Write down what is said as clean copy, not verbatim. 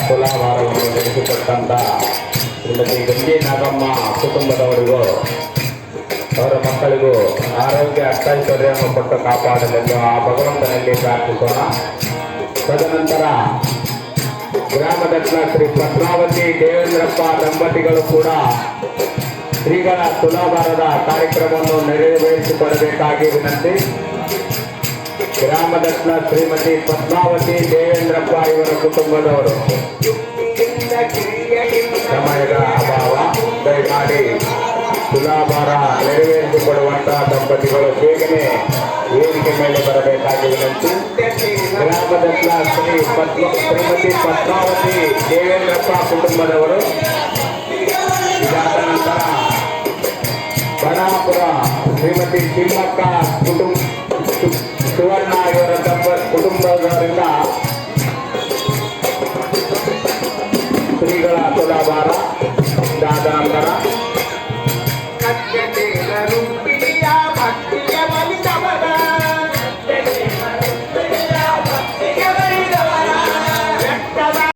ತುಲಾಭಾರವನ್ನು ನಡೆಸಿಕೊಟ್ಟಂತ ಶ್ರೀಮತಿ ಗಂಗೆ ನಾಗಮ್ಮ ಕುಟುಂಬದವರಿಗೂ ಅವರ ಮಕ್ಕಳಿಗೂ ಆರೋಗ್ಯ ಅಷ್ಟೈಶ್ವರ್ಯವನ್ನು ಕೊಟ್ಟು ಕಾಪಾಡಲೆಂದು ಆ ಭಗವಂತನಲ್ಲಿ ಪ್ರಾರ್ಥಿಸೋಣ. ತದನಂತರ ಗ್ರಾಮದತ್ತ ಶ್ರೀ ಪದ್ಮಾವತಿ ದೇವೇಂದ್ರಪ್ಪ ದಂಪತಿಗಳು ಕೂಡ ಶ್ರೀಗಳ ತುಲಾಭಾರದ ಕಾರ್ಯಕ್ರಮವನ್ನು ನೆರವೇರಿಸಿಕೊಡಬೇಕಾಗಿ ವಿನಂತಿ. ಗ್ರಾಮದತ್ತ ಶ್ರೀಮತಿ ಪದ್ಮಾವತಿ ದೇವೇಂದ್ರಪ್ಪ ಇವರ ಕುಟುಂಬದವರು ಸಮಯದ ಅಭಾವ, ದಯಮಾಡಿ ತುಲಾಭಾರ ನೆರವೇರಿಸಿಕೊಡುವಂತಹ ದಂಪತಿಗಳು ಬೇಗನೆ ವೇದಿಕೆ ಮೇಲೆ ಬರಬೇಕಾಗಿ ವಿನಂತಿ. ಗ್ರಾಮದತ್ತ ಶ್ರೀಮತಿ ಪದ್ಮಾವತಿ ದೇವೇಂದ್ರಪ್ಪ ಕುಟುಂಬದವರು, ಇದಾದ ನಂತರ ಬನಾಪುರ ಶ್ರೀಮತಿ ತಿಮ್ಮಕ್ಕ ಸುವರ್ಣ ಇವರ ಕುಟುಂಬದವರಿಂದ ಶ್ರೀಗಳ ತುಲಾಭಾರ, ಇದಾದ ನಂತರ